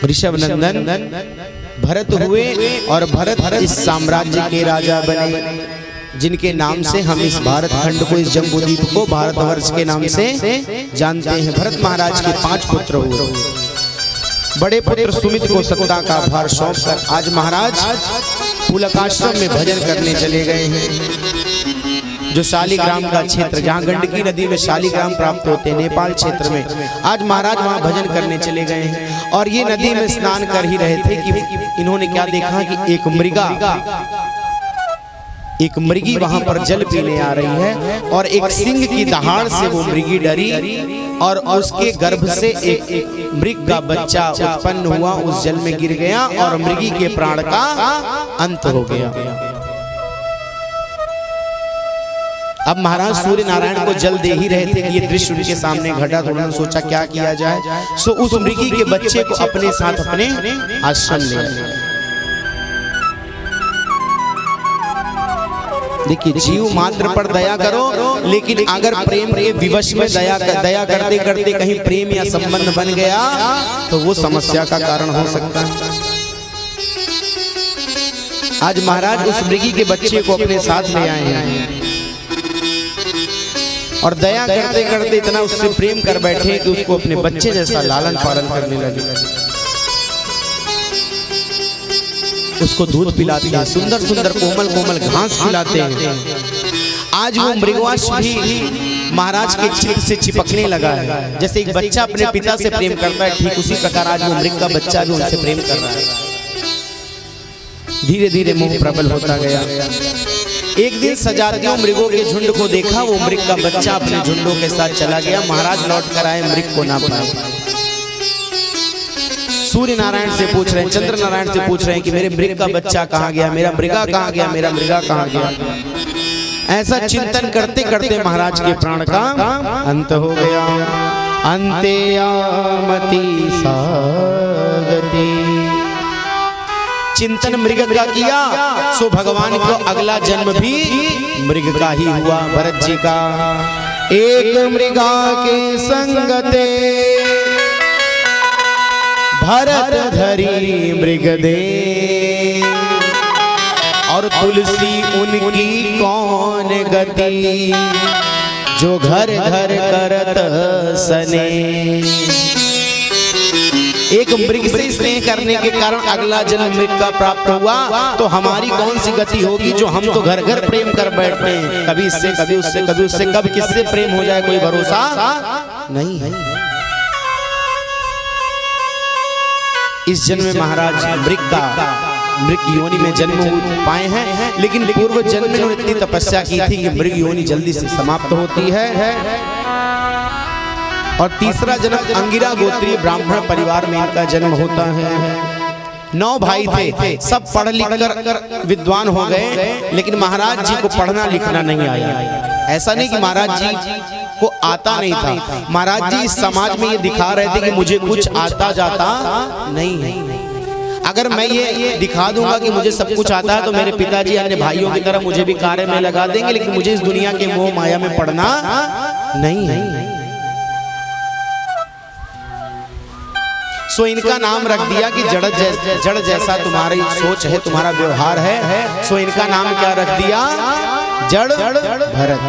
ऋषभ नंदन भरत हुए और भरत इस साम्राज्य के राजा बने, जिनके नाम से हम इस भारत खंड को, इस जम्बूद्वीप को भारतवर्ष के नाम से जानते हैं। भरत महाराज के 5 पुत्र हुए। बड़े पुत्र सुमित्र को सत्ता का भार सौंप कर आज महाराज पुलकाश्रम में भजन करने चले गए हैं। जो शालिग्राम का क्षेत्र, जहाँ गंडकी नदी में शालिग्राम प्राप्त होते हैं, नेपाल क्षेत्र में, आज महाराज वहाँ भजन करने चले गए हैं। और ये नदी में स्नान कर ही रहे थे कि इन्होंने क्या देखा कि एक मृगी वहां पर जल पीने आ रही है और एक सिंह की दहाड़ से वो मृगी डरी और उसके गर्भ से एक मृग का बच्चा उत्पन्न हुआ, उस जल में गिर गया और मृगी के प्राण का अंत हो गया। अब महाराज सूर्य नारायण को जल दे ही रहे थे कि ये दृश्य उनके सामने घटा, तो उन्होंने सोचा क्या किया जाए। सो उस मृगी के बच्चे को अपने साथ अपने आश्रम ले आए। देखिए, जीव मात्र पर दया करो, लेकिन अगर प्रेम के विवश में दया करते करते कहीं प्रेम या संबंध बन गया तो वो समस्या का कारण हो सकता है। आज महाराज उस मृगी के बच्चे को अपने साथ ले आए हैं और दया करते करते इतना उससे प्रेम कर बैठे कि उसको अपने बच्चे जैसा लालन पालन करने लगे। उसको दूध पिलाते हैं, सुंदर सुंदर कोमल कोमल घास खिलाते हैं। आज वो मृगवास भी महाराज के चित्त से चिपकने लगा है। जैसे एक बच्चा अपने पिता से प्रेम करता है, ठीक उसी प्रकार आज वो मृग का बच्चा भी उनसे प्रेम कर रहा है। धीरे धीरे मोह प्रबल होता गया। एक दिन सजातियों मृगों के झुंड को देखा, वो मृग का बच्चा अपने झुंडों के साथ चला गया। महाराज लौट कर आए, मृग को ना पाए। सूर्य नारायण से पूछ रहे हैं, चंद्र नारायण से पूछ रहे हैं कि मेरे मृग का बच्चा कहाँ गया, मेरा मृगा कहाँ गया, मेरा मृगा कहाँ गया। ऐसा चिंतन करते करते महाराज के प्राण का अंत हो गया। अंते यामति सागति। चिंतन मृग का किया, सो भगवान को अगला जन्म भी मृग का ही हुआ। भरत जी का एक मृगा के संगते भरत धरी मृग दे, और तुलसी उनकी कौन गति, जो घर घर करत सने। एक मृग से स्नेह करने के कारण अगला जन्म मृग का प्राप्त हुआ, तो हमारी कौन सी गति होगी जो हम तो घर घर प्रेम कर बैठते हैं। कभी इससे, कभी उससे, कभी उससे, कब किससे प्रेम हो जाए कोई भरोसा नहीं है। इस जन्म में महाराज मृग योनि में जन्म पाए हैं, लेकिन पूर्व जन्म में इतनी तपस्या की थी कि मृग योनि जल्दी से समाप्त होती है। और तीसरा जन्म अंगिरा गोत्रीय ब्राह्मण परिवार में इनका जन्म होता है। 9 भाई थे, सब पढ़ लिख कर विद्वान हो गए, लेकिन महाराज जी को पढ़ना लिखना नहीं आया। ऐसा नहीं कि महाराज जी को आता नहीं था, महाराज जी इस समाज में ये दिखा रहे थे कि मुझे कुछ आता जाता नहीं है। अगर मैं ये दिखा दूंगा कि मुझे सब कुछ आता है तो मेरे पिताजी अन्य भाइयों की तरह मुझे भी कार्य में लगा देंगे, लेकिन मुझे इस दुनिया के मोह माया में पड़ना नहीं है। सो इनका नाम रख दिया कि जड़ जैसा तुम्हारी सोच है, तुम्हारा व्यवहार है, सो इनका नाम क्या रख दिया, जड़ भरत।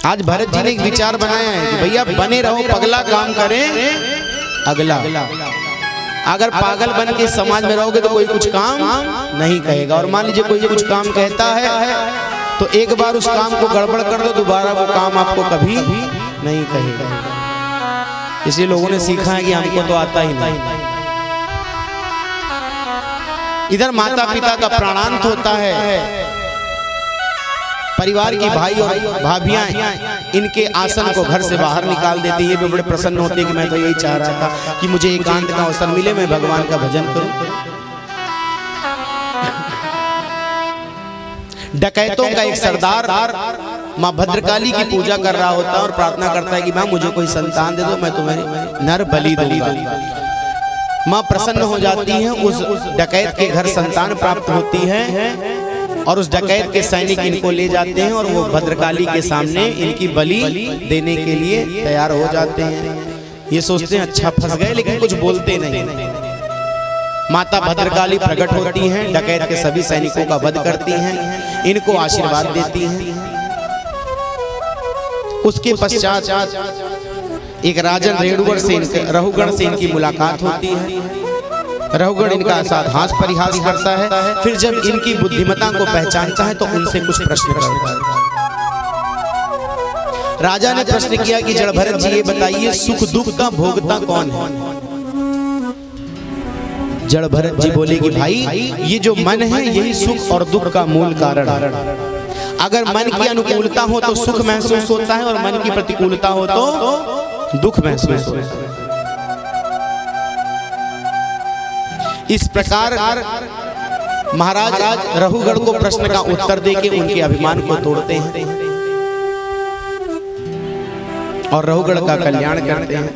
आज भरत जी ने एक विचार बनाया है कि भैया बने रहो पगला, काम करें अगला। अगर पागल बन के समाज में रहोगे तो कोई कुछ काम नहीं कहेगा। और मान लीजिए कोई कुछ काम कहता है तो एक बार उस काम को गड़बड़ कर दो, दोबारा वो काम आपको कभी नहीं कहेगा। इसलिए लोगों ने सीखा है कि हमको तो आता ही नहीं। इधर माता पिता का प्राणांत होता है, परिवार की भाई और भाभियां इनके आसन को घर से बाहर निकाल देती है। ये भी बड़े प्रसन्न होते हैं कि मैं तो यही चाह रहा था कि मुझे एकांत का अवसर मिले, मैं भगवान का भजन करूं। डकैतों का एक सरदार माँ भद्रकाली की पूजा कर रहा होता है और प्रार्थना करता है कि माँ मुझे कोई संतान दे दो, मैं तुम्हें नर बलि दूंगा। माँ प्रसन्न हो जाती है, उस डकैत के घर संतान प्राप्त होती है और उस डकैत के सैनिक इनको ले जाते हैं और वो भद्रकाली के सामने इनकी बलि देने के लिए तैयार हो जाते हैं। ये सोचते हैं अच्छा फंस गए, लेकिन कुछ बोलते नहीं। माता भद्रकाली प्रकट होती हैं, डकैत के सभी सैनिकों का वध करती हैं, इनको आशीर्वाद देती हैं। उसके पश्चात एक राजन रेणुगढ़ से रहुगढ़ से इनकी मुलाकात होती है। रहुगढ़ इनका साथ हास परिहास करता है। फिर जब इनकी बुद्धिमत्ता को पहचानता है तो उनसे कुछ प्रश्न करता है। राजा ने प्रश्न किया कि जड़भरत जी ये बताइए, सुख दुख का भोगता कौन है? जड़भरत जी बोले कि भाई ये जो मन है यही सुख और दुख का मूल कारण है। अगर मन की अनुकूलता हो तो सुख महसूस होता है और मन की प्रतिकूलता हो तो दुख महसूस होता है। इस प्रकार महाराज रहुगढ़ को प्रश्न का उत्तर देके उनके अभिमान को तोड़ते हैं और रहुगढ़ का कल्याण करते हैं।